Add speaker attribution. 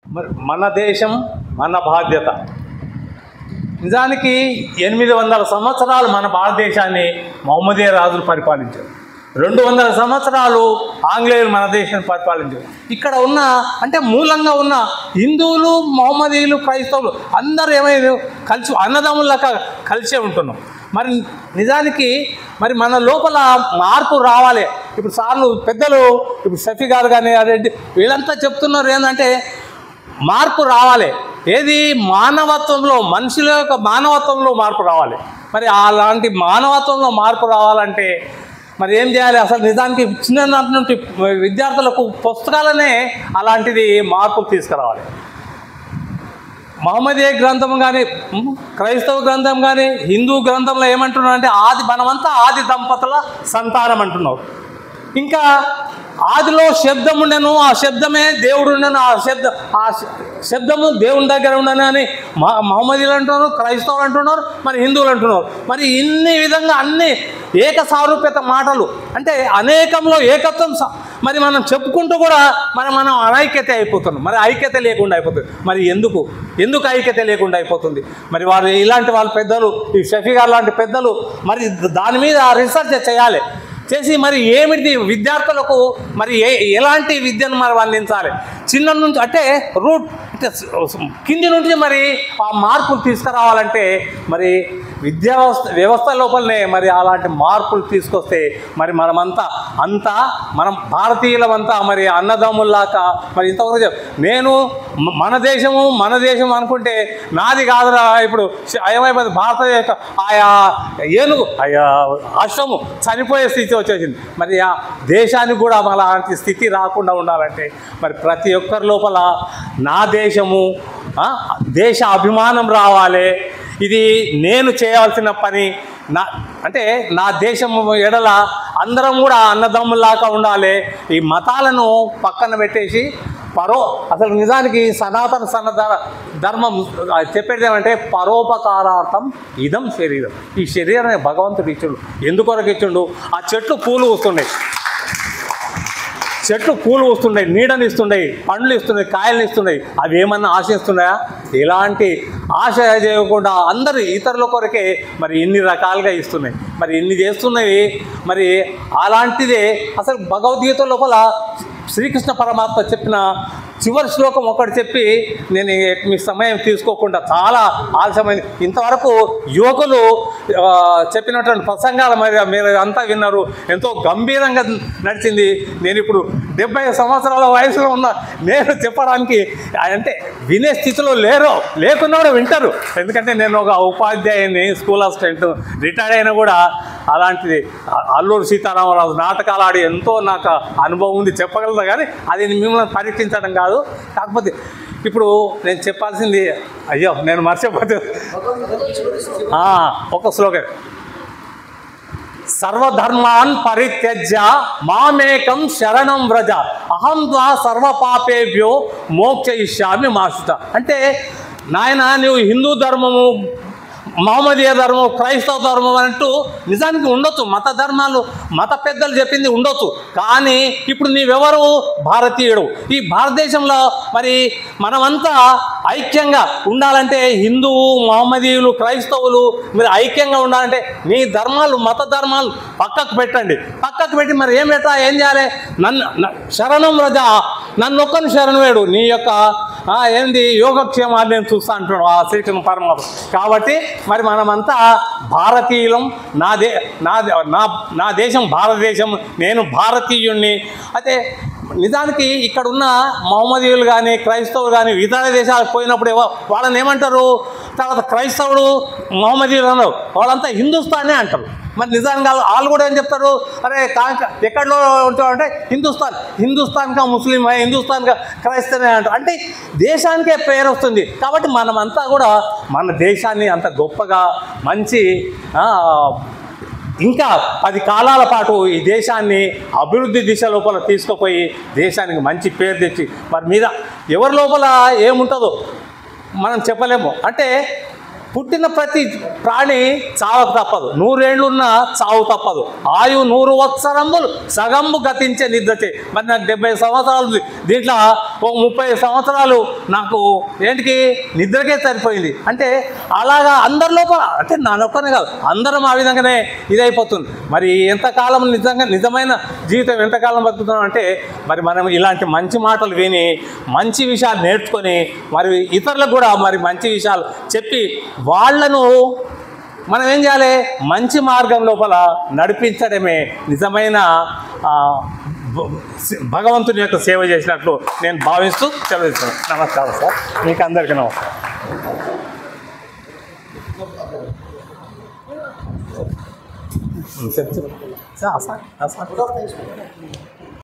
Speaker 1: మరి మన దేశం మన బాధ్యత. నిజానికి 800 సంవత్సరాలు మన భారతదేశాన్ని మహమ్మదీయ రాజులు పరిపాలించారు. 200 సంవత్సరాలు ఆంగ్లేయులు మన దేశాన్ని పరిపాలించారు. ఇక్కడ ఉన్న అంటే మూలంగా ఉన్న హిందువులు, మహమ్మదీయులు, క్రైస్తవులు అందరూ ఏమైనా కలిసి అన్నదమ్ములాగా కలిసే ఉంటున్నాం. మరి నిజానికి మరి మన లోపల మార్పు రావాలి. ఇప్పుడు సార్లు పెద్దలు, ఇప్పుడు షఫీ గారు కానీ రెడ్డి వీళ్ళంతా చెప్తున్నారు ఏంటంటే మార్పు రావాలి. ఏది మానవత్వంలో, మనుషుల యొక్క మానవత్వంలో మార్పు రావాలి. మరి అలాంటి మానవత్వంలో మార్పు రావాలంటే మరి ఏం చేయాలి? అసలు నిజానికి చిన్ననాటి నుండి విద్యార్థులకు పుస్తకాలనే అలాంటిది మార్పులు తీసుకురావాలి. మహమ్మదీయ గ్రంథం కానీ, క్రైస్తవ గ్రంథం కానీ, హిందూ గ్రంథంలో ఏమంటున్నారు అంటే మనమంతా ఆది దంపతుల సంతానం అంటున్నారు. ఇంకా ఆదిలో శబ్దం ఉండను, ఆ శబ్దమే దేవుడు ఉండను, ఆ శబ్దము దేవుని దగ్గర ఉండను అని మహమ్మదీయులు అంటున్నారు, క్రైస్తవులు అంటున్నారు, మరి హిందువులు అంటున్నారు. మరి ఇన్ని విధంగా అన్ని ఏకసారూప్యత మాటలు అంటే అనేకంలో ఏకత్వం మరి మనం చెప్పుకుంటూ కూడా మనం అనైక్యత అయిపోతున్నాం. మరి ఐక్యత లేకుండా అయిపోతుంది. మరి ఎందుకు ఐక్యత లేకుండా అయిపోతుంది? మరి వారు ఇలాంటి వాళ్ళ పెద్దలు, ఈ షఫీ గారు లాంటి పెద్దలు మరి దాని మీద రీసెర్చ్ చేయాలి. చేసి మరి ఏమిటి విద్యార్థులకు మరి ఎలాంటి విద్యను మరి అందించాలి చిన్న నుంచి అంటే రూట్ అంటే కింది నుంచి మరి ఆ మార్పులు తీసుకురావాలంటే మరి వ్యవస్థ లోపలనే మరి అలాంటి మార్పులు తీసుకొస్తే మరి మనం భారతీయులమంతా మరి అన్నదమ్ముల్లాగా మరి ఇంతవరకు నేను మన దేశం అనుకుంటే నాది కాదురా. ఇప్పుడు ఏమైపోయింది, భారతదేశ ఆయా ఏనుగు అశ్వము చనిపోయే స్థితి వచ్చేసింది. మరి ఆ దేశానికి కూడా అలాంటి స్థితి రాకుండా ఉండాలంటే మరి ప్రతి ఒక్కరి లోపల నా దేశము, దేశ అభిమానం రావాలి. ఇది నేను చేయవలసిన పని. నా దేశం ఎడల అందరం కూడా అన్నదమ్ముల్లాగా ఉండాలి. ఈ మతాలను పక్కన పెట్టేసి అసలు నిజానికి సనాతన ధర్మం చెప్పేది ఏమంటే పరోపకారార్థం ఇదం శరీరం. ఈ శరీరాన్ని భగవంతుడు ఇచ్చిండు. ఎందుకొరకు ఇచ్చిండు? ఆ చెట్లు పూలు వస్తున్నాయి, నీడని ఇస్తున్నాయి, పండ్లు ఇస్తున్నాయి, కాయలు ఇస్తున్నాయి. అవి ఏమన్నా ఆశిస్తున్నాయా? ఎలాంటి ఆశ చేయకుండా అందరు ఇతరుల కొరకే మరి ఇన్ని రకాలుగా ఇస్తున్నాయి. మరి ఇన్ని చేస్తున్నవి. మరి అలాంటిదే అసలు భగవద్గీత లోపల శ్రీకృష్ణ పరమాత్మ చెప్పిన చివరి శ్లోకం ఒకటి చెప్పి నేను మీ సమయం తీసుకోకుండా చాలా ఆలస్యమైంది. ఇంతవరకు యువకులు చెప్పినటువంటి ప్రసంగాలు మీరు అంతా విన్నారు. ఎంతో గంభీరంగా నడిచింది. నేను ఇప్పుడు 70 సంవత్సరాల వయసులో ఉన్న నేను చెప్పడానికి అంటే వినే స్థితిలో లేకున్నా కూడా వింటారు. ఎందుకంటే నేను ఒక ఉపాధ్యాయుని, స్కూల్ అసిస్టెంట్, రిటైర్డ్ అయినా కూడా అలాంటిది అల్లూరి సీతారామరాజు నాటకాలు ఆడి ఎంతో నాకు అనుభవం ఉంది, చెప్పగలదు. కానీ అది మిమ్మల్ని పరీక్షించడం కాదు. కాకపోతే ఇప్పుడు నేను చెప్పాల్సింది నేను మర్చిపోతే ఒక శ్లోకం, సర్వధర్మాన్ పరిత్యజ్య మామేకం శరణం వ్రజ అహం త్వా సర్వపాపేభ్యో మోక్షయిష్యామి మా శుచ. అంటే నాయన నువ్వు హిందూ ధర్మము, మహమ్మదీయ ధర్మం, క్రైస్తవ ధర్మం అంటూ నిజానికి ఉండొచ్చు. మత ధర్మాలు మత పెద్దలు చెప్పింది ఉండొచ్చు. కానీ ఇప్పుడు నీవెవరు? భారతీయుడు. ఈ భారతదేశంలో మరి మనమంతా ఐక్యంగా ఉండాలంటే హిందువు, మహమ్మదీయులు, క్రైస్తవులు మీరు ఐక్యంగా ఉండాలంటే నీ ధర్మాలు, మత ధర్మాలు పక్కకు పెట్టి మరి ఏం చేయాలి? శరణం రజ, నన్నొక్కని శరణవేడు, నీ యొక్క యోగక్షేమాలు నేను చూస్తా అంటున్నాడు ఆ శ్రీకృష్ణ పరమాత్మ. కాబట్టి మరి మనమంతా భారతీయులం. నా దేశం భారతదేశం, నేను భారతీయుణ్ణి. అయితే నిజానికి ఇక్కడ ఉన్న మహమ్మదీయులు కానీ, క్రైస్తవులు కానీ ఇతర దేశాలకు పోయినప్పుడు వాళ్ళని ఏమంటారు? తర్వాత క్రైస్తవుడు, మహమ్మదీయులు అన్నారు, వాళ్ళంతా హిందుస్థానే అంటారు. మరి నిజానికి వాళ్ళు కూడా ఏం చెప్తారు? అరే ఎక్కడలో ఉంటామంటే హిందుస్థాన్గా ముస్లిం, హిందుస్థాన్గా క్రైస్తవే అంటారు. అంటే దేశానికే పేరు వస్తుంది. కాబట్టి మనమంతా కూడా మన దేశాన్ని అంత గొప్పగా మంచి ఇంకా 10 కాలాల పాటు ఈ దేశాన్ని అభివృద్ధి దిశ లోపల తీసుకుపోయి దేశానికి మంచి పేరు తెచ్చి మరి మీద ఎవరి లోపల ఏముంటుందో మనం చెప్పలేము. అంటే పుట్టిన ప్రతి ప్రాణి చావకు తప్పదు, 100 ఏళ్ళు ఉన్నా చావు తప్పదు. ఆయు 100 వత్సరంబులు సగంబు గతించే నిద్రచే. మరి నాకు 70 సంవత్సరాలు, దీంట్లో ఒక 30 సంవత్సరాలు నాకు ఏంటికి నిద్రకే సరిపోయింది. అంటే అలాగా అందరి లోపల, అంటే నా ఒక్కనే కాదు, అందరం ఆ విధంగానే ఇదైపోతుంది. మరి ఎంతకాలం నిజమైన జీవితం ఎంతకాలం బతుకుతున్నాం అంటే, మరి మనం ఇలాంటి మంచి మాటలు విని మంచి విషయాలు నేర్చుకొని మరి ఇతరులకు కూడా మరి మంచి విషయాలు చెప్పి వాళ్ళను మనం ఏం చేయాలి, మంచి మార్గం లోపల నడిపించడమే నిజమైన భగవంతుని యొక్క సేవ చేసినట్లు నేను భావిస్తూ సెలవిస్తున్నాను. నమస్కారం సార్, మీకు అందరికీ నమస్కారం. సార్